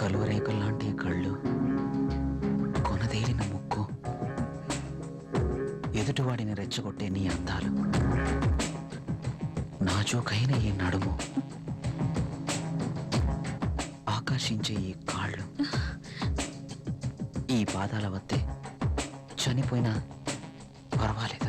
కలువరేకుల్లాంటి కళ్ళు, కొనదేలిన ముక్కు, ఎదుటివాడిని రెచ్చగొట్టే నీ అందాలు, నాజూకైన ఈ నడుము, ఆకర్షించే ఈ కాళ్ళు, ఈ పాదాల వద్దే చనిపోయినా పర్వాలేదు.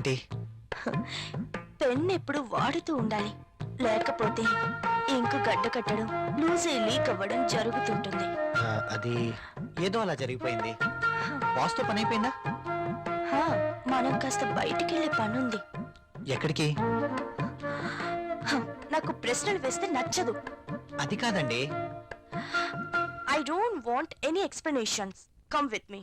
ఏంటి? పెన్ ఎప్పుడు వాడుతూ ఉండాలి, లేకపోతే ఇంకు గడ్డ కట్టడం, లూజ్ లీక్ అవ్వడం జరుగుతుంటుంది. అది ఏదో అలా జరిగిపోయింది. బాస్తో పని అయిపోయిందా? హా, మనం కాస్త బయటికి వెళ్ళే పనుంది. ఎక్కడికి? నాకు ప్రశ్నలు వేస్తే నచ్చదు. అది కాదండి. I don't want any explanations. Come with me.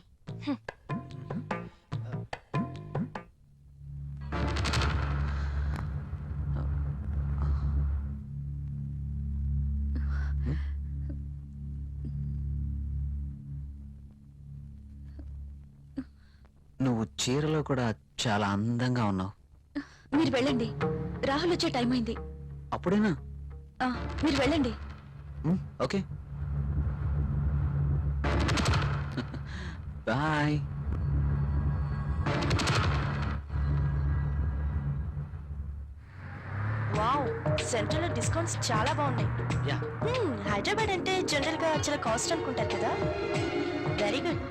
నువ్వు చీరలో కూడా చాలా అందంగా ఉన్నావు. మీరు వెళ్ళండి, రాహుల్ వచ్చే టైం అయింది. అప్పుడేనా? మీరు వెళ్ళండి. Okay, bye. వావ్, సెంట్రల్ లో డిస్కౌంట్స్ చాలా బాగున్నాయి. యా. హైదరాబాద్ అంటే జనరల్ గా చాలా కాస్ట్ అనుకుంటారు కదా. వెరీ గుడ్,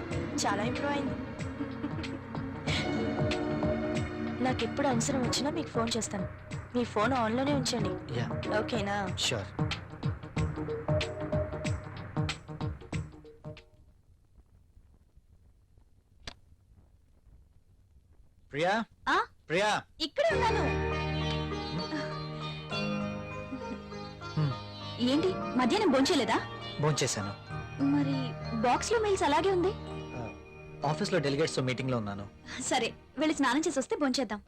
చాలా ఇంప్రూవ్ అయింది. నాకు ఎప్పుడు అవసరం వచ్చినా మీకు ఫోన్ చేస్తాను. మీ ఫోన్ ఆన్లోనే ఉంచండి. యా, ఓకేనా? షూర్. ప్రియా, ప్రియా, ఇక్కడే ఉన్నాను. ఏంటి మధ్యాహ్నం భోంచేయలేదా? భోంచేశాను. మరి బాక్స్ లో మెయిల్స్ అలాగే ఉంది. ఆఫీస్లో డెలిగేట్స్ తో మీటింగ్ లో ఉన్నాను. సరే, వెళ్ళి స్నానం చేసి వస్తే భోంచేద్దాం.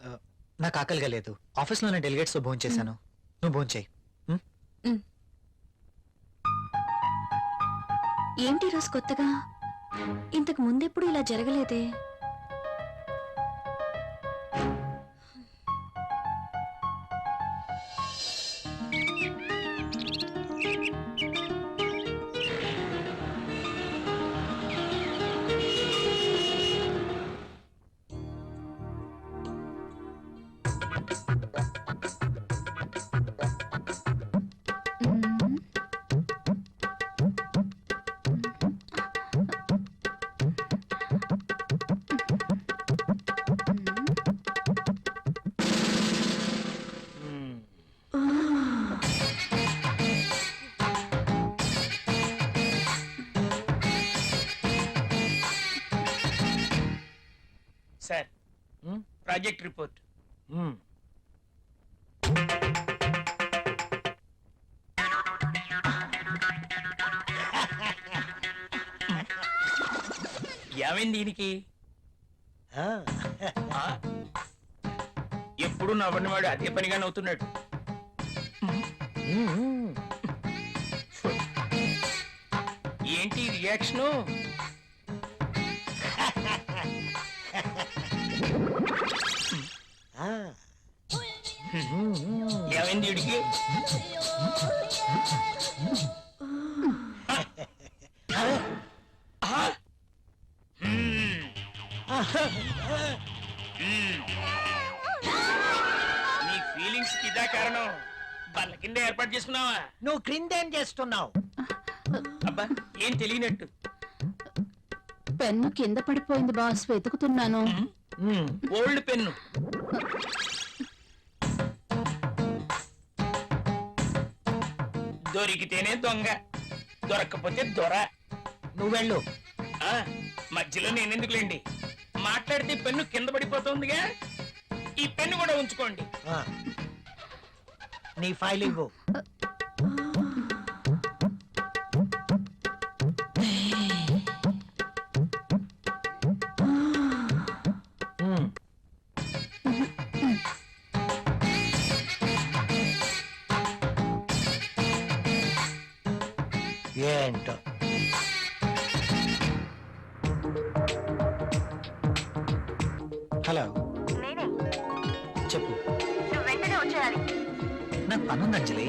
నాకు ఆకలిగా లేదు. ఆఫీస్లోనే డెలిగేట్స్ తో భోంచేశాను. నువ్వు భోంచేయి. ఏంటి రోజు కొత్తగా? ఇంతకు ముందెప్పుడు ఇలా జరగలేదే. Sir, project report. ఏమైంది దీనికి? ఎప్పుడు నవ్వని వాడు అదే పనిగా నవ్వుతున్నాడు. ఏంటి రియాక్షను? ఏమైంది వీడికి? నీ ఫీలింగ్స్ కి ఇదా కారణం? బల్ల కింద ఏర్పాటు చేసుకున్నావా? నువ్వు క్రిందేం చేస్తున్నావు? అబ్బా, ఏం తెలియనట్టు. పెన్ను కింద పడిపోయింది బాస్, వెతుకుతున్నాను. Old pen. దొరికితేనే దొంగ, దొరక్కపోతే దొర. నువ్వు వెళ్ళు. మధ్యలో నేనెందుకులేండి, మాట్లాడితే పెన్ను కింద పడిపోతుందిగా. ఈ పెన్ను కూడా ఉంచుకోండి. నీ ఫైల్ ఇవ్వు. ఏంటో హలో, నేనే. చెప్పు. నువ్వు వెంటనే వచ్చేయాలి. నాకు పనుంది అంజలి.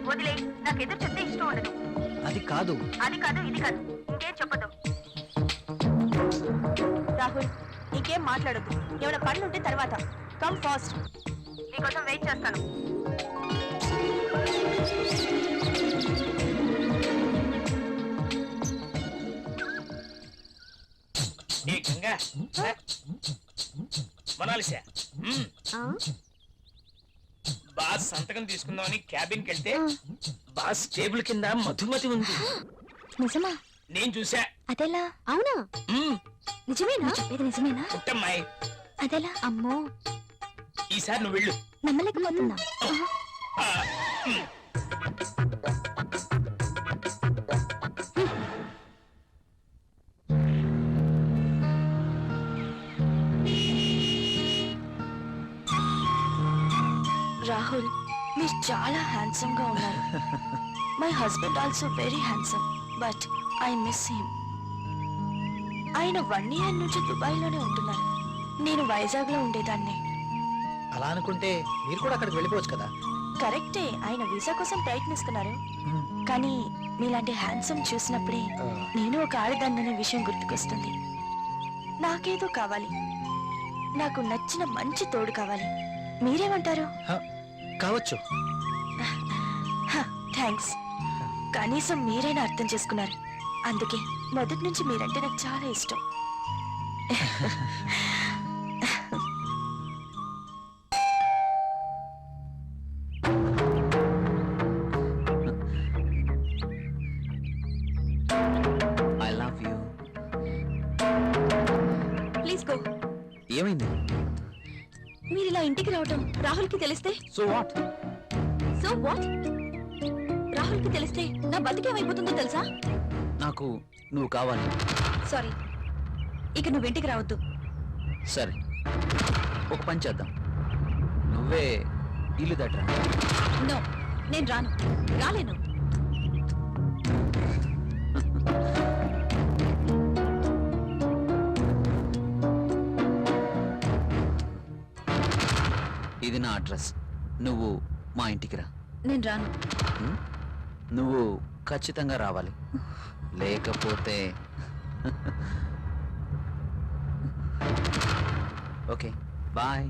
వదిలే, నాకు ఎదురు చెప్తే ఇష్టం ఉండదు. అది కాదు. అది కాదు, ఇది కాదు, ఇంకేం చెప్పదు. రాహుల్, నీకేం మాట్లాడద్దు. ఏమైనా పనులు ఉంటే తర్వాత. కమ్ ఫాస్ట్, నీకోసం వెయిట్ చేస్తాను. ఏ గంగా, మొనాలిసా, సంతకం తీసుకుందామని క్యాబిన్కి వెళ్తే బాస్ టేబుల్ కింద మధుమతి ఉంది. నిజమా? నేను చూసా. అదెలా? అవునా? నిజమేనా? చెప్పేది నిజమేనా? పుట్టమ్మాయి, అదెలా? అమ్మో, ఈసారి నువ్వు వెళ్ళు. నమ్మలేకపోతున్నా. ఆ, ఉమ్. రాహుల్, మీరు చాలా హ్యాండ్సమ్ గా ఉన్నారు. My husband also very handsome, but I miss him. ఆయన 1 year నుంచి దుబాయ్ లోనే ఉంటున్నారు. నేను వైజాగ్ లో ఉండేదాన్ని. అలా అనుకుంటే మీరు కూడా అక్కడికి వెళ్ళిపోవచ్చు కదా. కరెక్టే, ఆయన వీసా కోసం ప్రయత్నిస్తున్నారు. కానీ మీలాంటి హ్యాండ్సమ్ చూసినప్పుడే నేను ఒక ఆడదాన్ననే విషయం గుర్తుకొస్తుంది. నాకేదో కావాలి, నాకు నచ్చిన మంచి తోడు కావాలి. మీరేమంటారు? కావచ్చు. థ్యాంక్స్. కనీసం మీరైనా అర్థం చేసుకున్నారు. అందుకే మొదటి నుంచి మీరంటే నాకు చాలా ఇష్టం. I love you. Please go. ఏమైంది? మీరు ఇలా ఇంటికి రావటం రాహుల్కి తెలిస్తే? So what? So what? రాహుల్కి తెలిస్తే నా బతికేమైపోతుందో తెలుసా? నాకు నువ్వు కావాలి. సారీ, ఇక నువ్వు ఇంటికి రావద్దు. సరే, ఒక పని చేద్దాం. నువ్వే ఇల్లు దట్రా. నో, నేను రాను. రాలేను. ఇది నా అడ్రస్. నువ్వు మా ఇంటికి రా. నేను రాను. నువ్వు ఖచ్చితంగా రావాలి, లేకపోతే okay bye.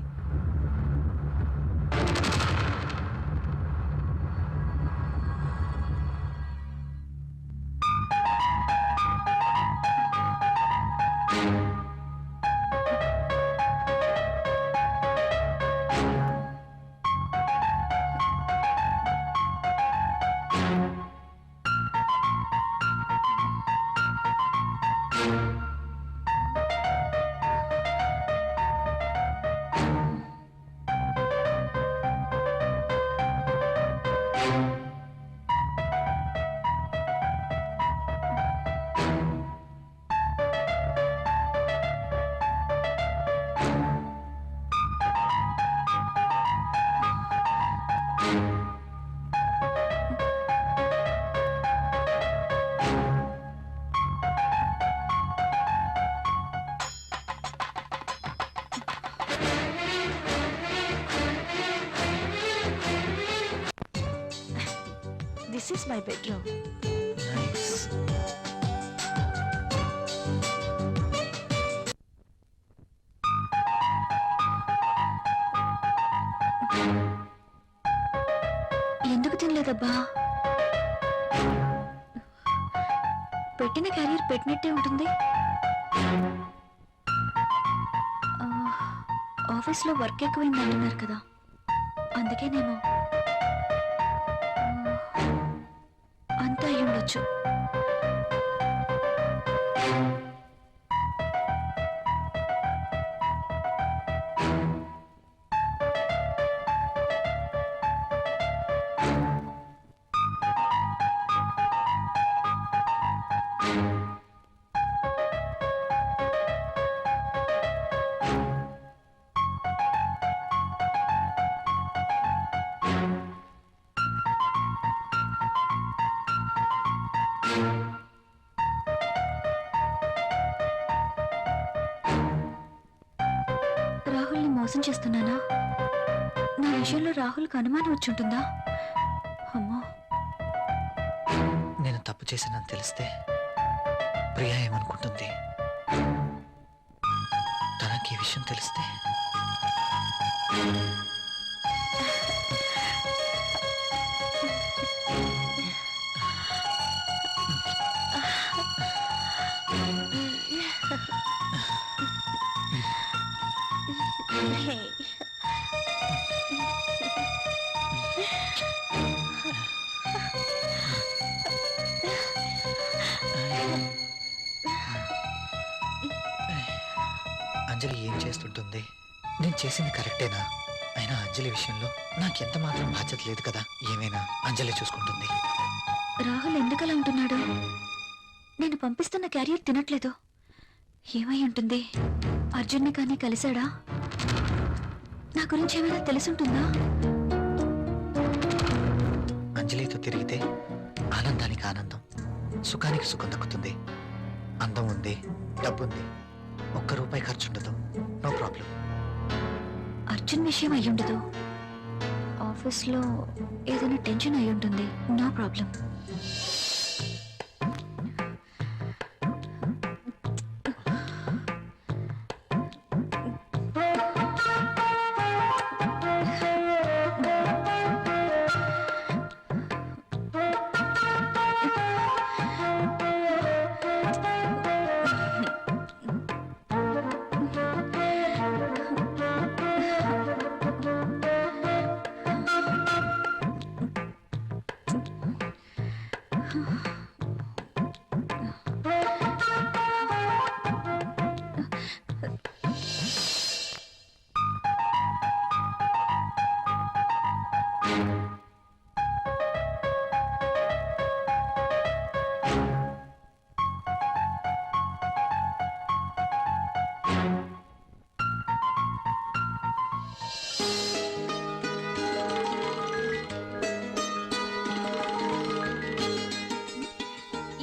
This is my bedroom. Nice. ఎందుకు తినలేదబ్బా? పెట్టిన క్యారియర్ పెట్టినట్టే ఉంటుంది. ఆఫీస్లో వర్క్ ఎక్కువైంది అంటున్నారు కదా, అందుకేనేమో. అంతా అయి ఉండొచ్చు. రాహుల్ని మోసం చేస్తున్నానా? నా విషయంలో రాహుల్కి అనుమానం వచ్చుంటుందా? అమ్మో, నేను తప్పు చేశానని తెలిస్తే ప్రియా ఏమనుకుంటుంది? తనకి ఈ విషయం తెలిస్తే? Hey. అంజలి ఏం చేస్తుంటుంది? నేను చేసింది కరెక్టేనా? అయినా అంజలి విషయంలో నాకెంత మాత్రం బాధ్యత లేదు కదా. ఏమైనా అంజలి చూసుకుంటుంది. రాహుల్ ఎందుకలా ఉంటున్నాడు? నేను పంపిస్తున్న క్యారియర్ తినట్లేదు. ఏమై ఉంటుంది? అర్జున్ని కానీ కలిశాడా? నా గురించి ఏమైనా తెలుసుంటుందా? అంజలితో తిరిగితే ఆనందానికి ఆనందం, సుఖానికి సుఖం దక్కుతుంది. అందం ఉంది, డబ్బుంది, ₹1 ఖర్చు ఉండదు. No problem. అర్జున్ విషయం అయ్యుండదు. ఆఫీస్లో ఏదైనా టెన్షన్ అయి ఉంటుంది. No problem.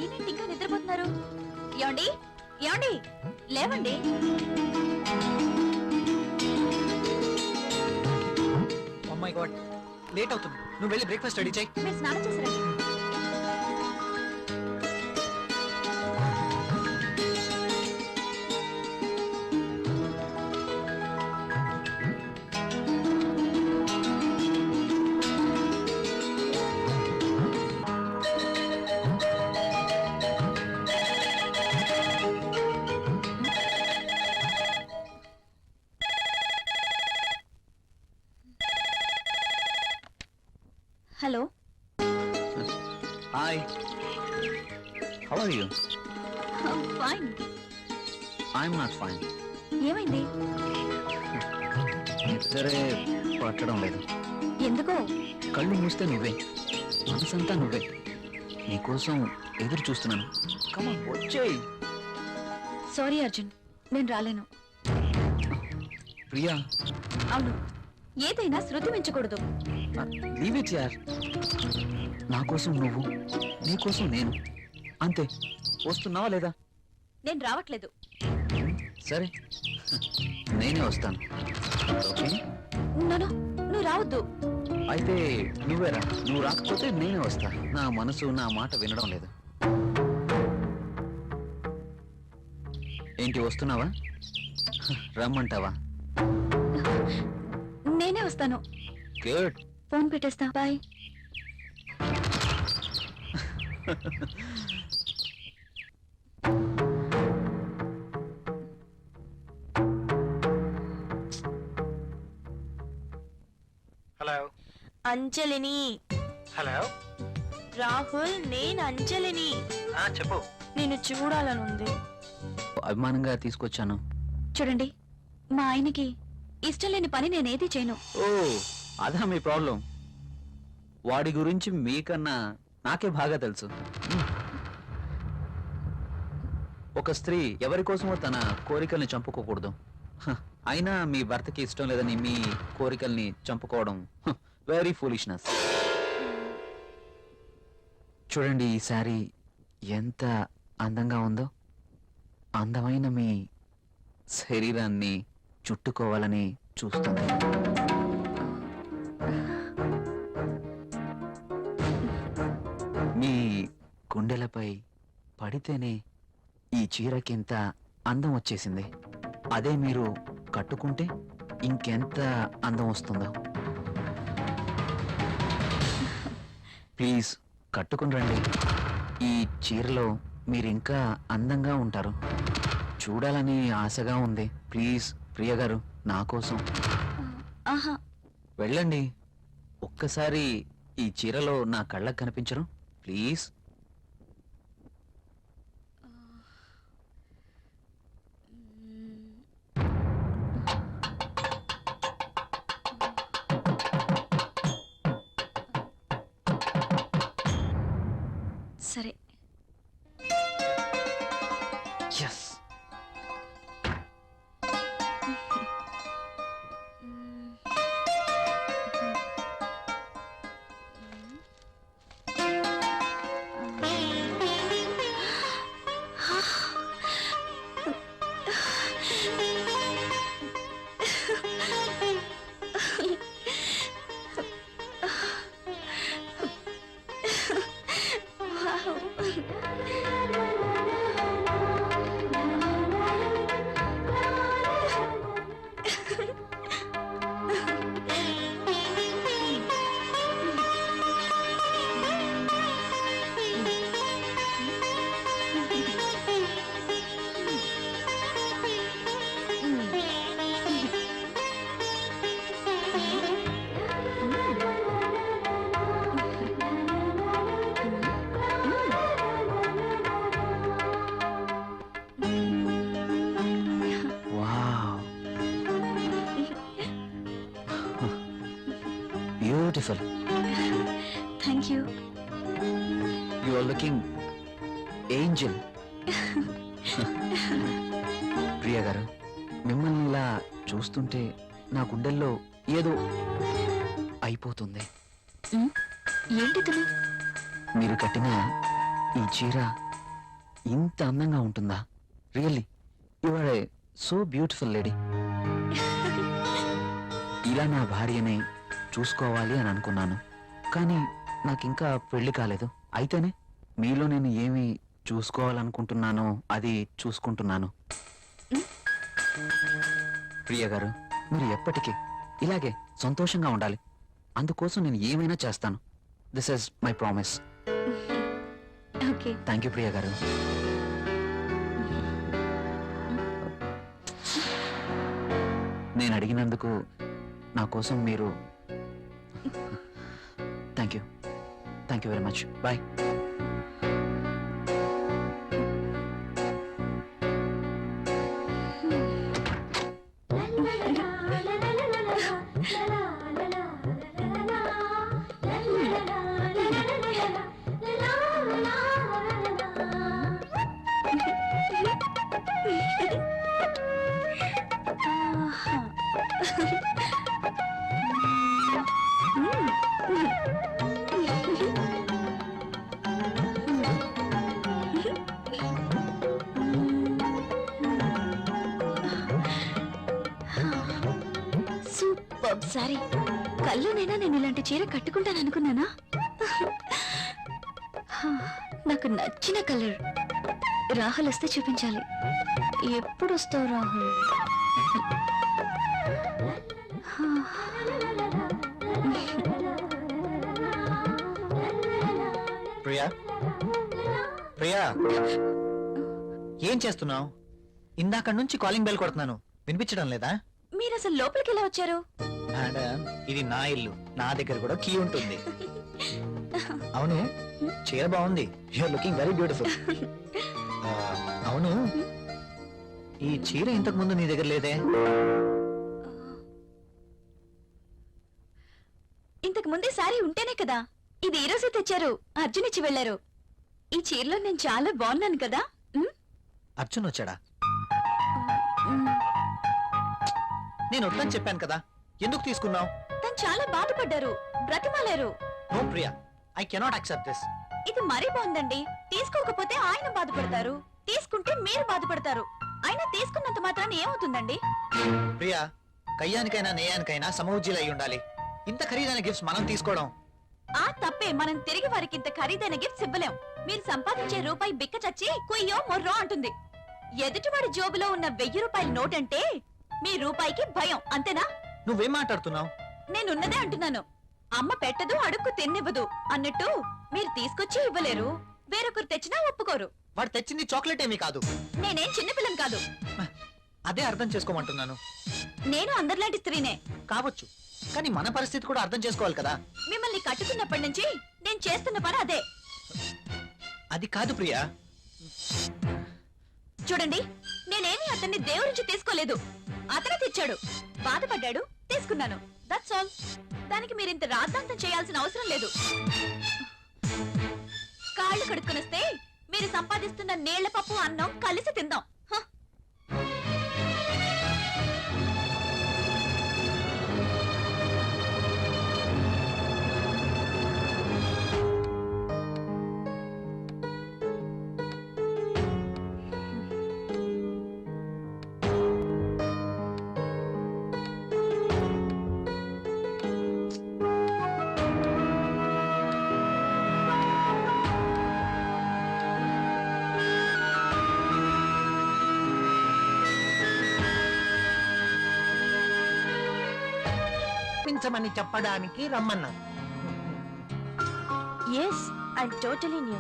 ఈయనేంటి ఇంకా నిద్రపోతున్నారు? ఏమండి, ఏమండి, లేవండి. ఓ మై గాడ్, లేట్ అవుతుంది. నువ్వు వెళ్ళి బ్రేక్ఫాస్ట్ రెడీ చేయి. మీరు స్నానం చేశారండి? Hello, hi, how are you? Fine. I'm not fine. ఏమైంది? నిద్రే పట్టడం లేదు. ఎందుకో? కళ్ళు మూస్తే నువ్వే, మనసంతా నువ్వే. నీకోసం ఎదురు చూస్తున్నాను. కమాన్, వచ్చేయ్. సారీ అర్జున్, నేను రాలేను. ప్రియా, అవును, ఏదైనా శృతి మించకూడదు. లీవ్ ఇట్ యార్. నా కోసం నువ్వు, నీ కోసం నేను, అంతే. వస్తున్నావా లేదా? నేను రావట్లేదు. సరే, నేనే వస్తాను. ఓకే? నన్ను నువ్వు రావద్దు. అయితే నువ్వేరా. నువ్వు రాకపోతే నేనే వస్తా. నా మనసు నా మాట వినడం లేదు. ఏంటి, వస్తున్నావా? రమ్మంటావా? నేనే వస్తాను. గుడ్. ఫోన్ పెట్టేస్తా. బాయ్. హలో. అంజలిని. హలో. రాహుల్, నేను అంజలిని. చెప్పు. నిన్ను చూడాలనుంది. అభిమానంగా తీసుకొచ్చాను. చూడండి, మా ఆయనకి ఇష్టం లేని పని నేనేది చేయను. ఓ, అదా మీ ప్రాబ్లం? వాడి గురించి మీకన్నా నాకే బాగా తెలుసు. ఒక స్త్రీ ఎవరి కోసమో తన కోరికల్ని చంపుకోకూడదు. అయినా మీ భర్తకి ఇష్టం లేదని మీ కోరికల్ని చంపుకోవడం వెరీ ఫూలిష్నెస్. చూడండి, ఈ శారీ ఎంత అందంగా ఉందో. అందమైన మీ శరీరాన్ని చుట్టుకోవాలని చూస్తుంది. మీ గుండెలపై పడితేనే ఈ చీరకింత అందం వచ్చేసింది. అదే మీరు కట్టుకుంటే ఇంకెంత అందం వస్తుందో. ప్లీజ్ కట్టుకుని రండి. ఈ చీరలో మీరు ఇంకా అందంగా ఉంటారు. చూడాలని ఆశగా ఉంది. ప్లీజ్ ప్రియ గారు, నా కోసం ఆహా, వెళ్ళండి. ఒక్కసారి ఈ చీరలో నా కళ్ళకు కనిపించరు ప్లీజ్. సరే. Yes. Beautiful. Thank you. You are looking angel. Priya garu, మిమ్మల్ని ఇలా చూస్తుంటే నా గుండెల్లో ఏదో అయిపోతుంది. ఏంటి తను? మీరు కట్టిన ఈ చీర ఇంత అందంగా ఉంటుందా? Really you are a so beautiful lady. ఇలా నా భార్యని చూసుకోవాలి అని అనుకున్నాను, కానీ నాకింకా పెళ్లి కాలేదు. అయితేనే మీలో నేను ఏమి చూసుకోవాలనుకుంటున్నానో అది చూసుకుంటున్నాను. ప్రియ గారు, మీరు ఎప్పటికీ ఇలాగే సంతోషంగా ఉండాలి. అందుకోసం నేను ఏమైనా చేస్తాను. This is my promise. Okay. Thank you Priya గారు. నేను అడిగినందుకు నా కోసం మీరు thank you very much. Bye. Super sorry. కల్లోనైనా నేను ఇలాంటి చీర కట్టుకుంటాను అనుకున్నానా? నాకు నచ్చిన కలర్. రాహుల్ వస్తే చూపించాలి. ఎప్పుడు వస్తావు రాహుల్? ప్రియా, ప్రియా, ఏం చేస్తున్నావు? ఇందాక నుంచి కాలింగ్ బెల్ కొడుతున్నాను, వినిపించడం లేదా? మీరు అసలు లోపలికి ఎలా వచ్చారు? మేడం, ఇది నా ఇల్లు, నా దగ్గర కూడా కీ ఉంటుంది. అవును, చీర బాగుంది. You're looking very beautiful. అవును, ఈ చీర ఇంతకు ముందు నీ దగ్గర లేదే? ఇంతకు ముందే సారీ ఉంటేనే కదా. ఇది ఈ రోజే తెచ్చారు. అర్జున్ ఇచ్చి వెళ్లారు. ఈ చీరలో నేను చాలా బాగున్నాను కదా. అర్జున్ వచ్చాడా? నేను వద్దని చెప్పాను కదా, ఎందుకు తీసుకున్నావు? తను చాలా బాధపడ్డారు, బ్రతిమాలారు. No Priya, I cannot accept this. ఇది మరీ బాగుందండి. తీసుకోకపోతే ఆయన బాధపడతారు, తీసుకుంటే మీరు బాధపడతారు. అయినా తీసుకున్నంత మాత్రాన ఏమవుతుందండి? ప్రియా, కయ్యానికైనా నేయానికైనా సమౌజ్జీలు అయి ఉండాలి. ఇంత ఖరీదైన గిఫ్ట్స్ మనం తీసుకోవడం ఆ తప్పే. మనం తిరిగి వారికి ఇంత ఖరీదైన గిఫ్ట్స్ ఇవ్వలేం. మీరు సంపాదించే రూపాయి బిక్క చచ్చి కుయ్యో మొర్రో అంటుంది. ఎదుటివాడి జోబులో ఉన్న 1000 రూపాయల నోట్ అంటే మీ రూపాయికి భయం, అంతేనా? నువ్వేం మాట్లాడుతున్నావు? నేనున్నదే అంటున్నాను. అమ్మ పెట్టదు, అడుక్కు తిన్నివ్వదు అన్నట్టు మీరు తీసుకొచ్చి ఇవ్వలేరు, వేరొకరు తెచ్చినా ఒప్పుకోరు. వాడు తెచ్చింది చాక్లెట్ ఏమీ కాదు. నేనేం చిన్నపిల్లని కాదు. అదే అర్థం చేసుకోమంటున్నాను. నేను అందరిలాంటి స్త్రీనే. కావచ్చు, కానీ మన పరిస్థితి కూడా అర్థం చేసుకోవాలి కదా. మిమ్మల్ని కట్టుకున్నప్పటి నుంచి నేను చేస్తున్న పని అదే. అది కాదు ప్రియా. చూడండి, నేనేమి అతన్ని దేవురించి తీసుకోలేదు. అతనే తెచ్చాడు, బాధపడ్డాడు, తీసుకున్నాను. That's all. దానికి మీరింత రాద్ధాంతం చేయాల్సిన అవసరం లేదు. కాళ్ళు కడుక్కునొస్తే మీరు సంపాదిస్తున్న నీళ్ల పప్పు అన్నం కలిసి తిందాం. హ. పించమని చెప్పడానికి రమ్మన్నాను. Yes I totally knew.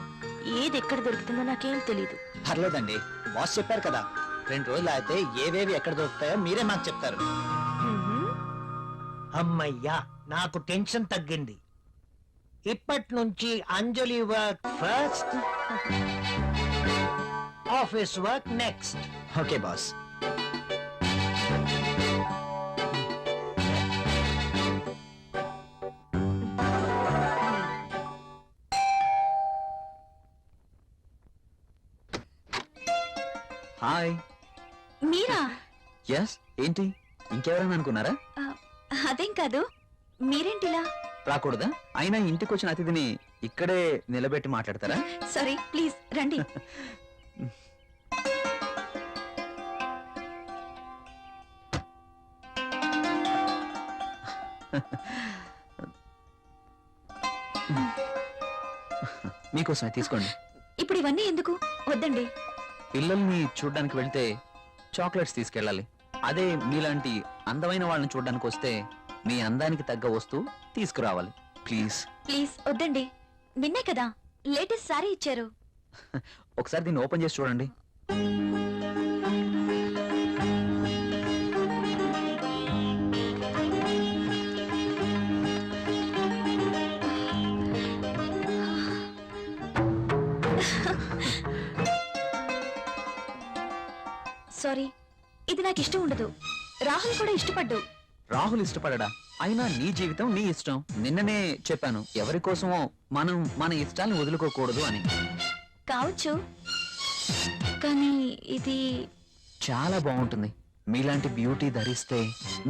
ఏది ఎక్కడ దొరుకుతుందో నాకేం తెలీదు. పర్లేదండి, బాస్ చెప్పారు కదా, 2 రోజులు అయితే ఏవేవి ఎక్కడ దొరుకుతాయో మీరే మాకు చెప్తారు. అమ్మయ్యా, నాకు టెన్షన్ తగ్గింది. ఇప్పటి నుంచి Anjali work first, office work next. Okay boss. Hi. మీరా? ఎస్, ఏంటి ఇంకెవరైనా అనుకున్నారా? అదేం కాదు, మీరేంటిలా? రాకూడదా? అయినా ఇంటికి వచ్చిన అతిథిని ఇక్కడే నిలబెట్టి మాట్లాడతారా? సారీ, ప్లీజ్ రండి. మీకోసమే తీసుకోండి. ఇప్పుడు ఇవన్నీ ఎందుకు? వద్దండి. పిల్లల్ని చూడ్డానికి వెళ్తే చాక్లెట్స్ తీసుకెళ్ళాలి. అదే మీలాంటి అందమైన వాళ్ళని చూడ్డానికి వస్తే మీ అందానికి తగ్గ వస్తువు తీసుకురావాలి. ప్లీజ్ ప్లీజ్ వద్దండి. నిన్నే కదా లేటెస్ట్ సారీ ఇచ్చారు. ఒకసారి దీన్ని ఓపెన్ చేసి చూడండి. సారీ, ఇది నాకు ఇష్టం ఉండదు. రాహుల్ కూడా ఇష్టపడ్డు. రాహుల్ ఇష్టపడడా? అయినా నీ జీవితం నీ ఇష్టం. నిన్ననే చెప్పాను, ఎవరి కోసమో మనం మన ఇష్టాన్ని వదులుకోకూడదు అని. కావచ్చు, కానీ ఇది చాలా బాగుంటుంది. మీలాంటి బ్యూటీ ధరిస్తే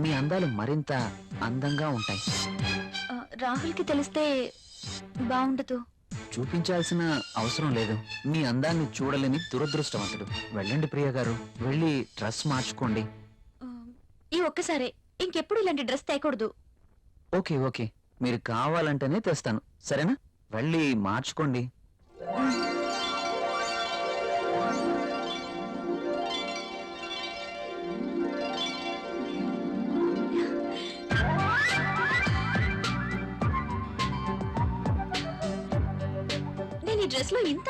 మీ అందాలు మరింత అందంగా ఉంటాయి. రాహుల్కి తెలిస్తే బాగుండదు. చూపించాల్సిన అవసరం లేదు. మీ అందాన్ని చూడలేని దురదృష్టవంతుడు. వెళ్ళండి ప్రియ గారు, వెళ్ళి డ్రెస్ మార్చుకోండి. ఈ ఒక్కసారే, ఇంకెప్పుడు ఇలాంటి డ్రెస్ తేకూడదు. ఓకే ఓకే, మీరు కావాలంటేనే తెస్తాను, సరేనా? వెళ్ళి మార్చుకోండి. నేను ఈ డ్రెస్ లో ఇంత